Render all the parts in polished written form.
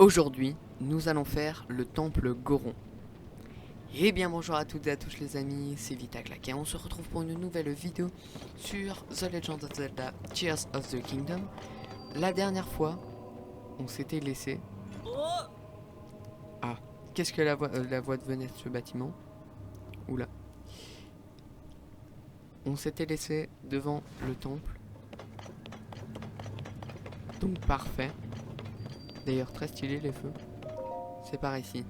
Aujourd'hui, nous allons faire le temple Goron. Et bien bonjour à toutes et à tous les amis, c'est Vitaclac et on se retrouve pour une nouvelle vidéo sur The Legend of Zelda Tears of the Kingdom. La dernière fois, on s'était laissé... Ah, qu'est-ce que la voix devenait de ce bâtiment? Oula. On s'était laissé devant le temple. Donc parfait. D'ailleurs très stylé les feux. C'est par ici.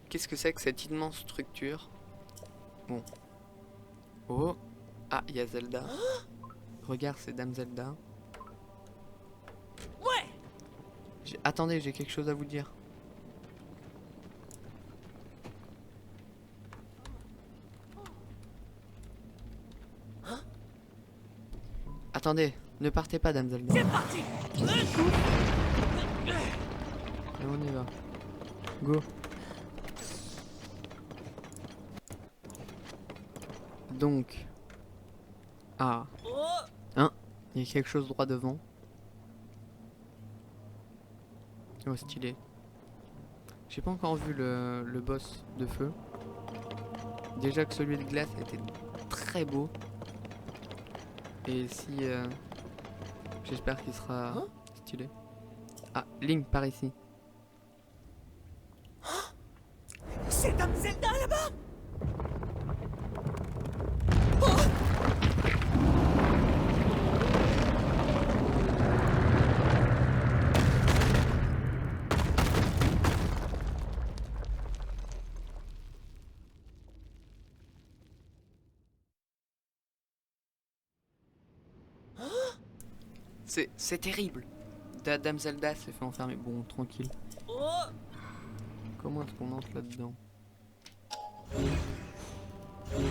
Qu'est-ce que c'est que cette immense structure? Bon. Oh. Ah, il y a Zelda. Regarde, c'est Dame Zelda. Ouais. Attendez, j'ai quelque chose à vous dire. Attendez, ne partez pas, Dame Zelda. C'est parti. Et on y va. Go. Donc. Ah. Hein? Il y a quelque chose droit devant. Oh, stylé. J'ai pas encore vu le boss de feu. Déjà que celui de glace était très beau. Et si... j'espère qu'il sera stylé. Ah, Link par ici. C'est Dame Zelda là-bas. C'est terrible. Dame Zelda s'est fait enfermer. Bon, tranquille. Comment est-ce qu'on entre là-dedans? Je vais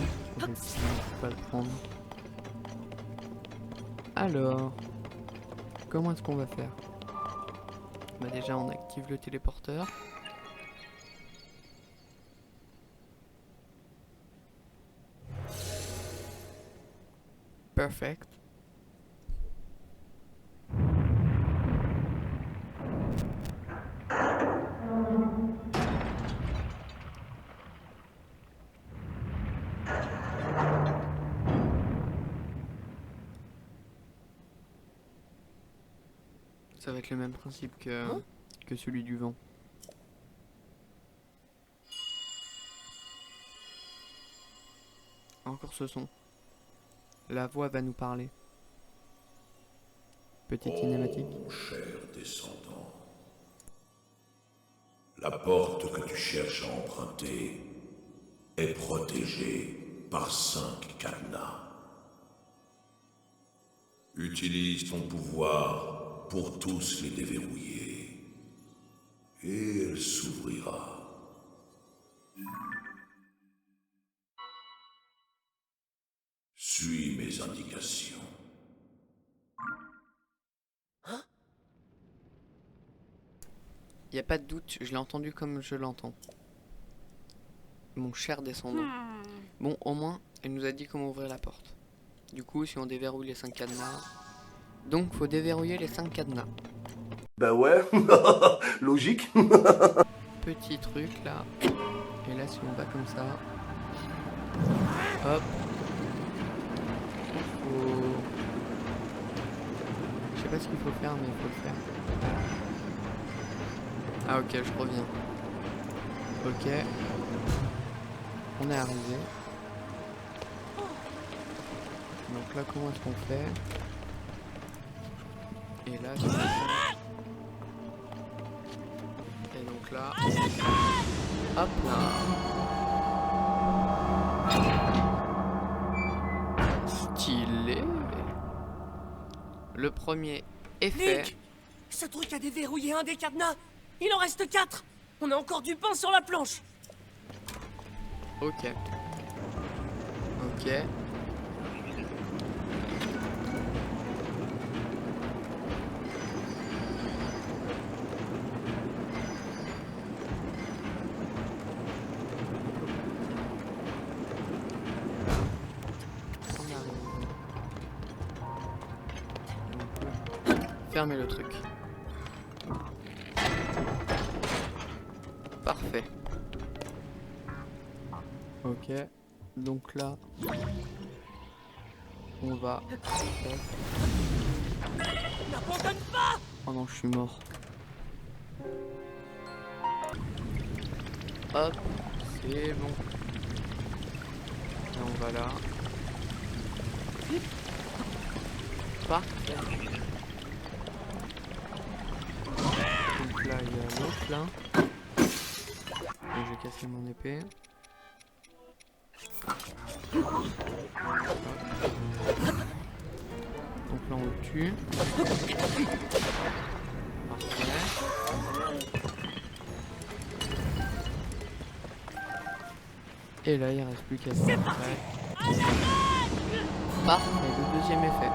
pas le prendre. Alors, comment est-ce qu'on va faire? Bah déjà, on active le téléporteur. Perfect. Ça va être le même principe que celui du vent. Encore ce son. La voix va nous parler. Petite cinématique. Mon cher descendant, la porte que tu cherches à emprunter est protégée par 5 cadenas. Utilise ton pouvoir pour tous les déverrouiller, et elle s'ouvrira. Suis mes indications. Y a pas de doute, je l'ai entendu comme je l'entends. Mon cher descendant. Bon, au moins, elle nous a dit comment ouvrir la porte. Du coup, si on déverrouille les 5 cadenas... Donc, faut déverrouiller les 5 cadenas. Bah ouais, logique. Petit truc, là. Et là, si on va comme ça... Hop. Faut... Je sais pas ce qu'il faut faire, mais il faut le faire. Ah ok, je reviens. Ok. On est arrivé. Donc là, comment est-ce qu'on fait? Et là, c'est ça. Et donc là... Hop là. Stylé. Le premier est fait. Link, ce truc a déverrouillé un des cadenas. Il en reste 4. On a encore du pain sur la planche. Ok. Ok. On arrive. fermer le truc. Parfait. Ok. Donc là, on va... N'abandonne pas! Oh non, je suis mort. Hop, c'est bon. Et on va là. Parfait. Donc là, il y a l'autre là. Et j'ai cassé mon épée. Hop. Donc là, on le tue. Parfait. Et là, il reste plus qu'à faire après. Parfait, le deuxième effet.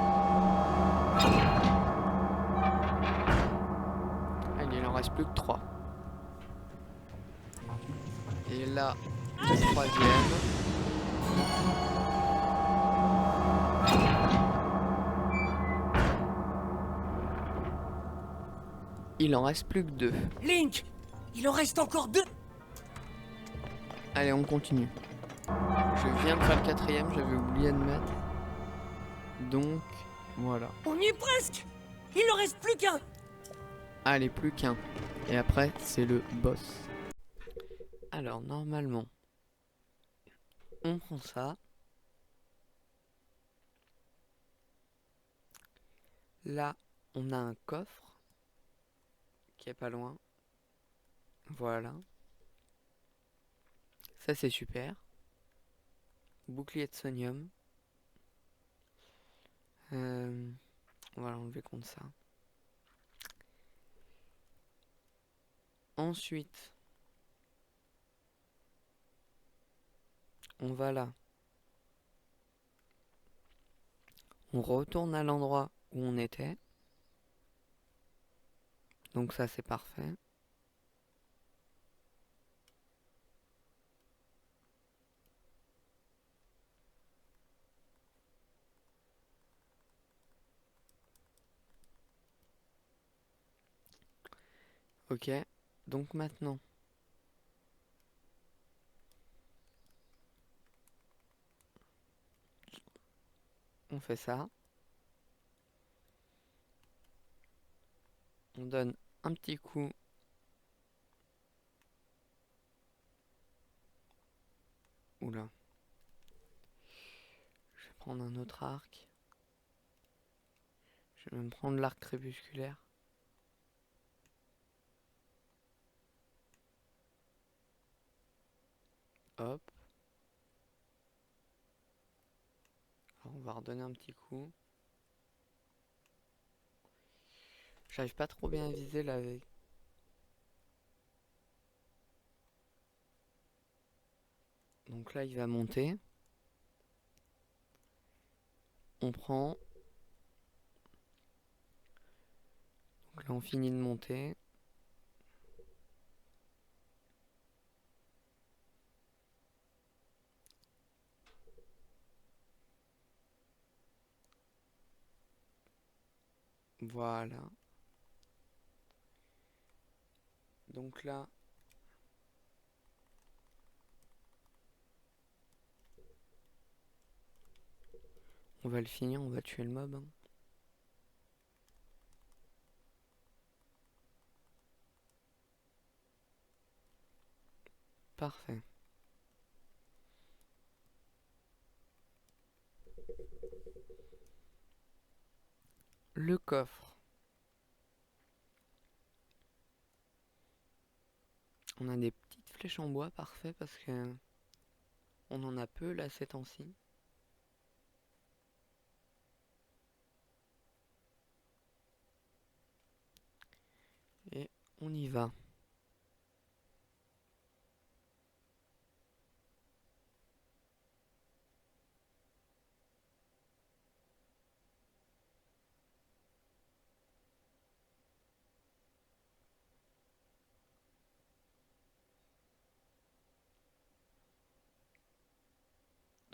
Allez, il en reste plus que 3. Et là, le troisième. Il en reste plus que 2. Link! Il en reste encore 2! Allez, on continue. Je viens de faire le quatrième, j'avais oublié de mettre. Donc, voilà. On y est presque! Il en reste plus qu'un! Allez, plus qu'un. Et après, c'est le boss. Alors, normalement, on prend ça. Là, on a un coffre qui est pas loin. Voilà. Ça, c'est super. Bouclier de sonium. On va l'enlever contre ça. Ensuite, on va là. On retourne à l'endroit où on était. Donc ça, c'est parfait. Ok, donc maintenant, on fait ça. On donne un petit coup. Oula. Je vais prendre un autre arc. Je vais même prendre l'arc crépusculaire. Hop. Alors on va redonner un petit coup. J'arrive pas trop bien à viser là avec. Donc là il va monter. On prend. Donc là on finit de monter. Voilà. Donc là, on va le finir, on va tuer le mob. Hein. Parfait. Le coffre. On a des petites flèches en bois, parfait, parce que on en a peu là ces temps-ci. Et on y va.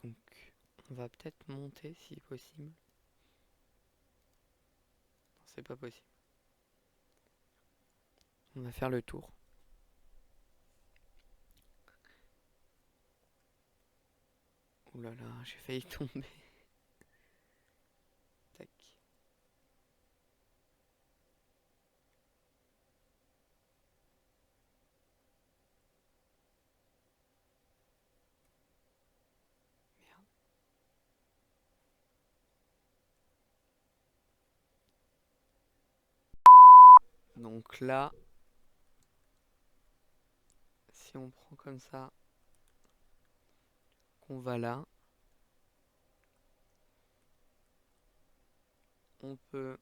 Donc, on va peut-être monter si possible. Non, c'est pas possible. On va faire le tour. Ouh là là, j'ai failli tomber. Tac. Merde. Donc là, si on prend comme ça, qu'on va là, on peut...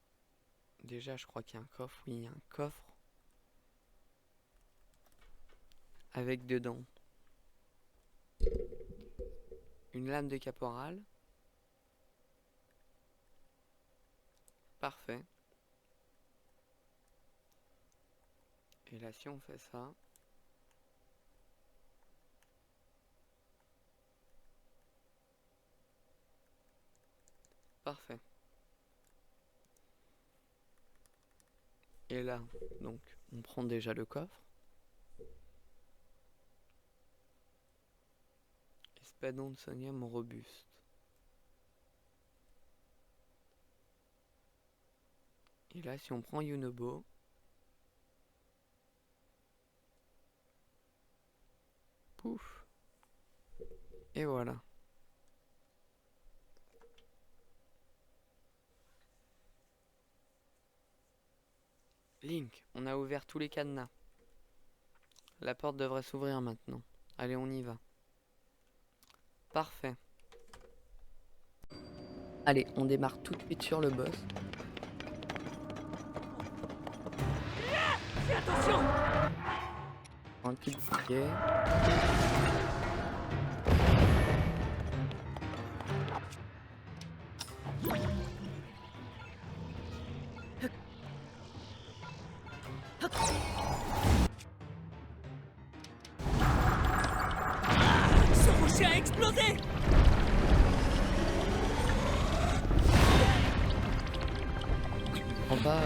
Déjà, je crois qu'il y a un coffre. Oui, il y a un coffre. Avec dedans une lame de caporal. Parfait. Et là, si on fait ça... Parfait. Et là, donc, on prend déjà le coffre. Espadon de sodium robuste. Et là, si on prend Yunobo, pouf. Et voilà. Link, on a ouvert tous les cadenas. La porte devrait s'ouvrir maintenant. Allez, on y va. Parfait. Allez, on démarre tout de suite sur le boss. Fais attention! Un petit bouquet. Ce rocher a explosé! En bas,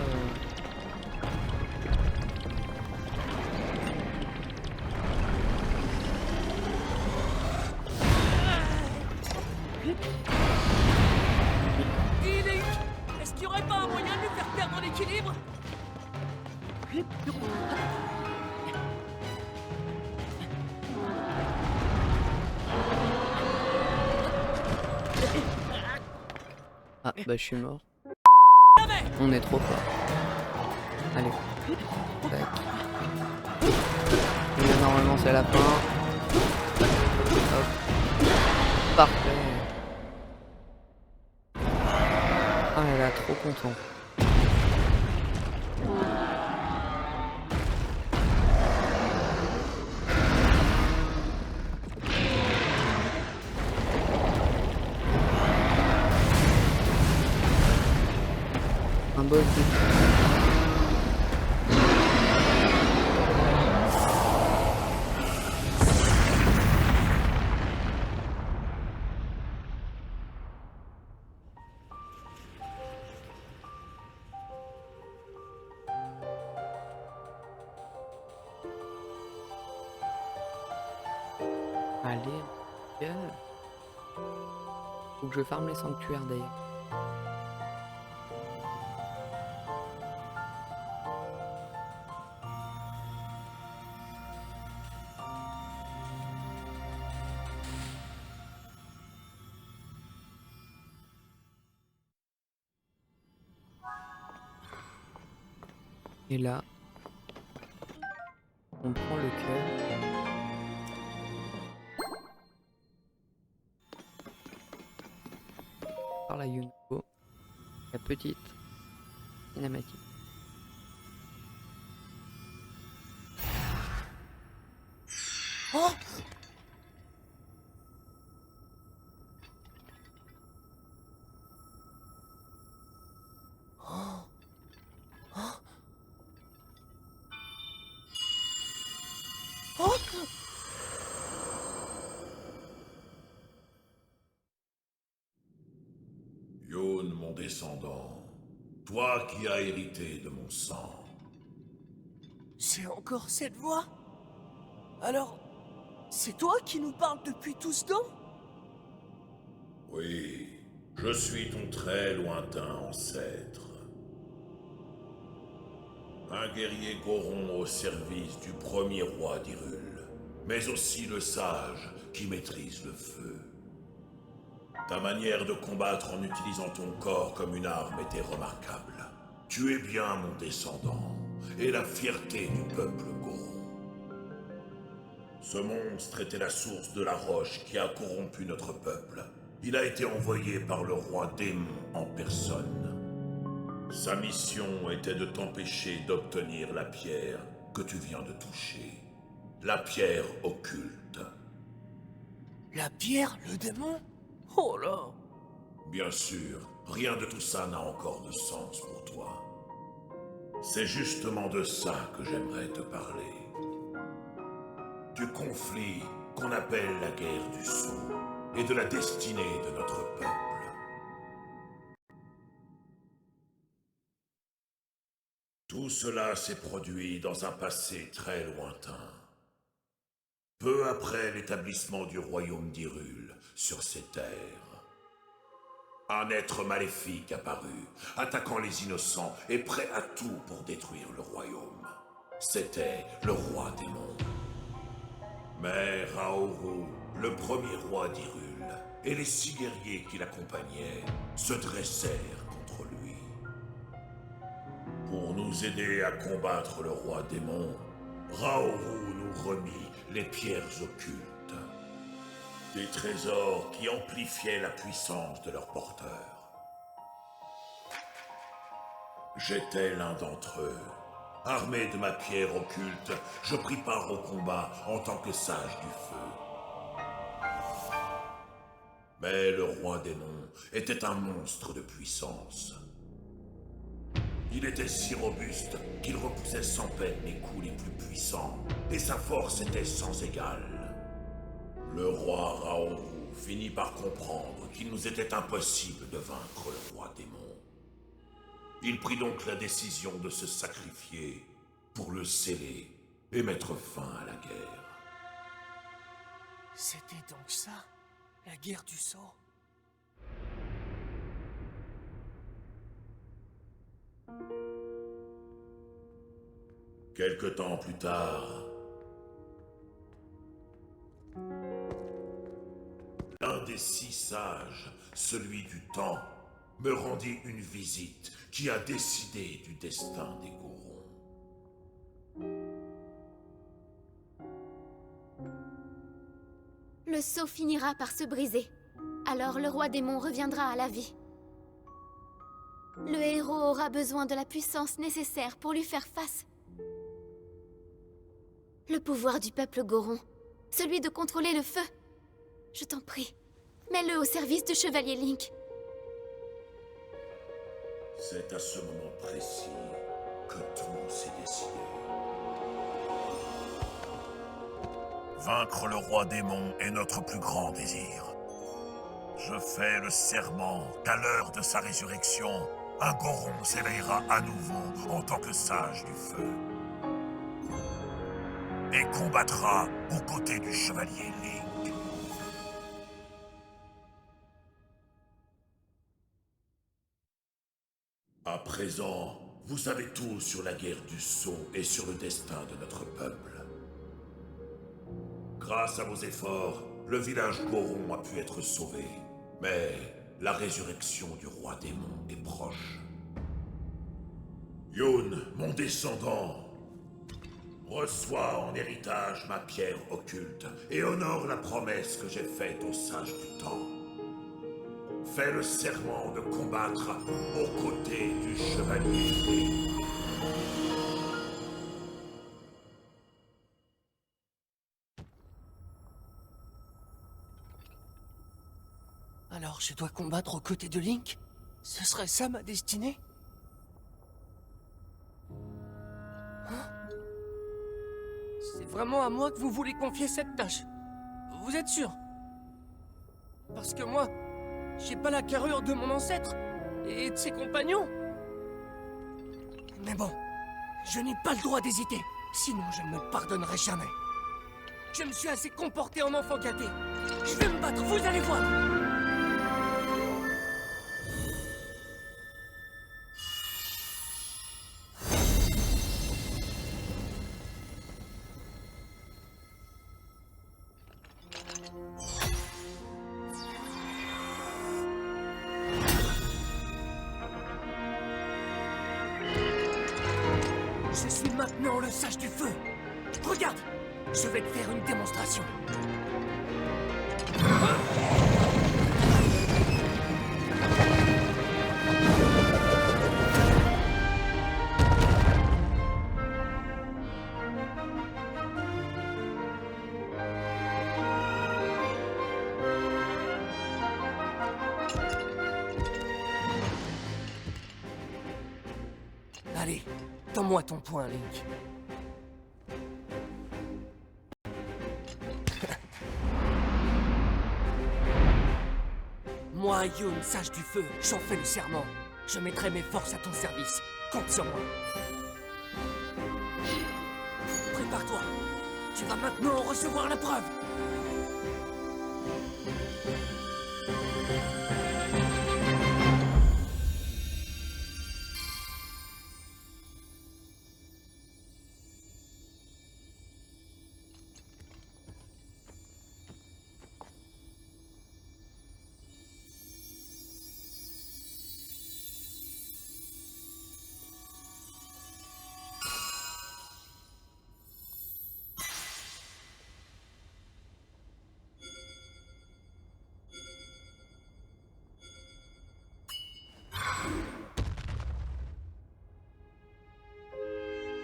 Dis, Link, est-ce qu'il n'y aurait pas un moyen de lui faire perdre l'équilibre? Ah, bah je suis mort. Jamais! On est trop fort. Allez. Tac. Et là, normalement, c'est la fin. Hop. Parfait. Ah, elle est trop content. Un boss de... Allez, gueule. Faut que je farme les sanctuaires d'ailleurs. Et là, on prend le cœur. Par la Yunobo. La petite cinématique. Oh! Yone, mon descendant, toi qui as hérité de mon sang, C'est encore cette voix? Alors, c'est toi qui nous parles depuis tout ce temps? Oui, je suis ton très lointain ancêtre. Un guerrier Goron au service du premier roi d'Hyrule, mais aussi le sage qui maîtrise le feu. Ta manière de combattre en utilisant ton corps comme une arme était remarquable. Tu es bien mon descendant, et la fierté du peuple Goron. Ce monstre était la source de la roche qui a corrompu notre peuple. Il a été envoyé par le roi démon en personne. Sa mission était de t'empêcher d'obtenir la pierre que tu viens de toucher. La pierre occulte. La pierre, le démon? Oh là! Bien sûr, rien de tout ça n'a encore de sens pour toi. C'est justement de ça que j'aimerais te parler. Du conflit qu'on appelle la guerre du Sceau et de la destinée de notre peuple. Tout cela s'est produit dans un passé très lointain. Peu après l'établissement du royaume d'Hyrule sur ces terres. Un être maléfique apparut, attaquant les innocents et prêt à tout pour détruire le royaume. C'était le roi démon. Mais Raoru, le premier roi d'Hyrule, et les 6 guerriers qui l'accompagnaient se dressèrent contre lui. Pour nous aider à combattre le roi démon, Raoru nous remit les pierres occultes. Des trésors qui amplifiaient la puissance de leur porteur. J'étais l'un d'entre eux. Armé de ma pierre occulte, je pris part au combat en tant que sage du feu. Mais le roi démon était un monstre de puissance. Il était si robuste qu'il repoussait sans peine les coups les plus puissants, et sa force était sans égale. Le roi Raoru finit par comprendre qu'il nous était impossible de vaincre le roi démon. Il prit donc la décision de se sacrifier pour le sceller et mettre fin à la guerre. C'était donc ça, la guerre du Sceau? Quelque temps plus tard, l'un des 6 sages, celui du temps, me rendit une visite qui a décidé du destin des Gorons. Le sceau finira par se briser. Alors le roi démon reviendra à la vie. Le héros aura besoin de la puissance nécessaire pour lui faire face. Le pouvoir du peuple Goron, celui de contrôler le feu. Je t'en prie, mets-le au service du chevalier Link. C'est à ce moment précis que tout s'est décidé. Vaincre le roi démon est notre plus grand désir. Je fais le serment qu'à l'heure de sa résurrection, un Goron s'éveillera à nouveau en tant que sage du feu. Et combattra aux côtés du chevalier Link. À présent, vous savez tout sur la guerre du Sceau et sur le destin de notre peuple. Grâce à vos efforts, le village Goron a pu être sauvé. Mais la résurrection du roi démon est proche. Yun, mon descendant, reçois en héritage ma pierre occulte et honore la promesse que j'ai faite aux sages du temps. Fais le serment de combattre aux côtés du chevalier Link. Alors je dois combattre aux côtés de Link? Ce serait ça ma destinée? Hein? C'est vraiment à moi que vous voulez confier cette tâche? Vous êtes sûr? Parce que moi, j'ai pas la carrure de mon ancêtre et de ses compagnons. Mais bon, je n'ai pas le droit d'hésiter. Sinon, je ne me pardonnerai jamais. Je me suis assez comporté en enfant gâté. Je vais me battre, vous allez voir. Je suis maintenant le sage du feu. Regarde, je vais te faire une démonstration. Allez, donne-moi ton poing, Link. Moi, Yun, sage du feu, j'en fais le serment. Je mettrai mes forces à ton service. Compte sur moi. Prépare-toi. Tu vas maintenant recevoir la preuve.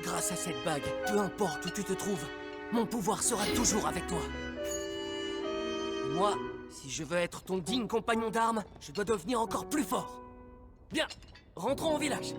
Grâce à cette bague, peu importe où tu te trouves, mon pouvoir sera toujours avec toi. Et moi, si je veux être ton digne compagnon d'armes, je dois devenir encore plus fort. Bien, rentrons au village.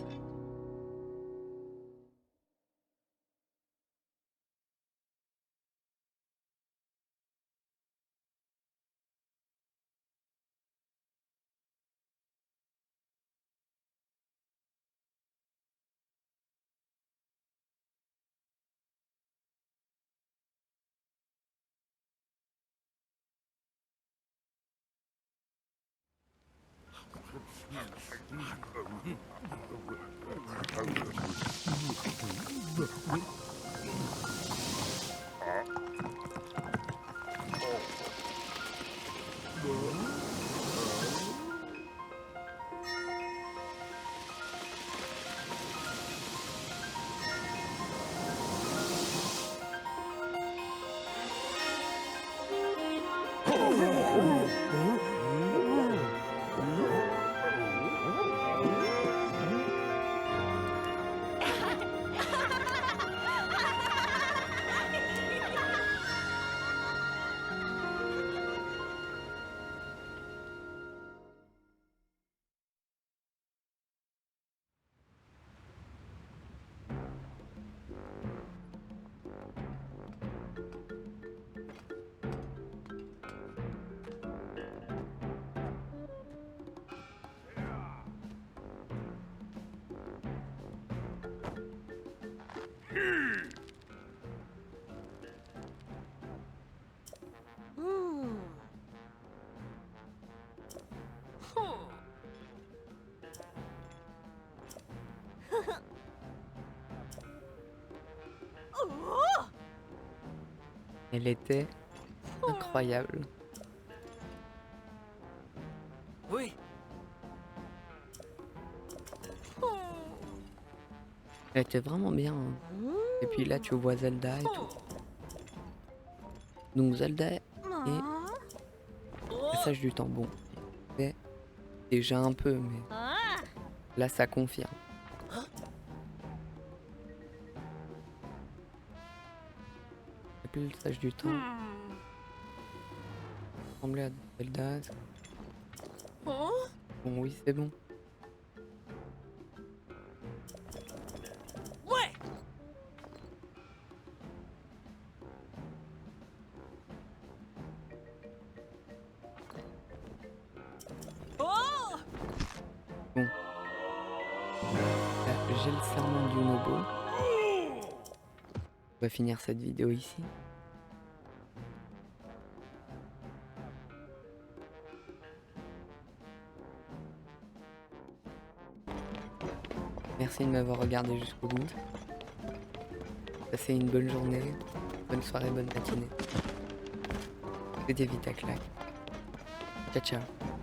Elle était incroyable. Oui. Elle était vraiment bien. Hein. Et puis là, tu vois Zelda et tout. Donc Zelda et Passage du temps. Bon, c'est déjà un peu, mais là, ça confirme. Et puis le Passage du temps. Ressemblait à Zelda. Bon, oui, c'est bon. Ouais. Bon. Là, j'ai le serment du Nobo. va finir cette vidéo ici. Merci de m'avoir regardé jusqu'au bout. Passez une bonne journée, bonne soirée, bonne matinée. C'était Vita Claque. Ciao ciao.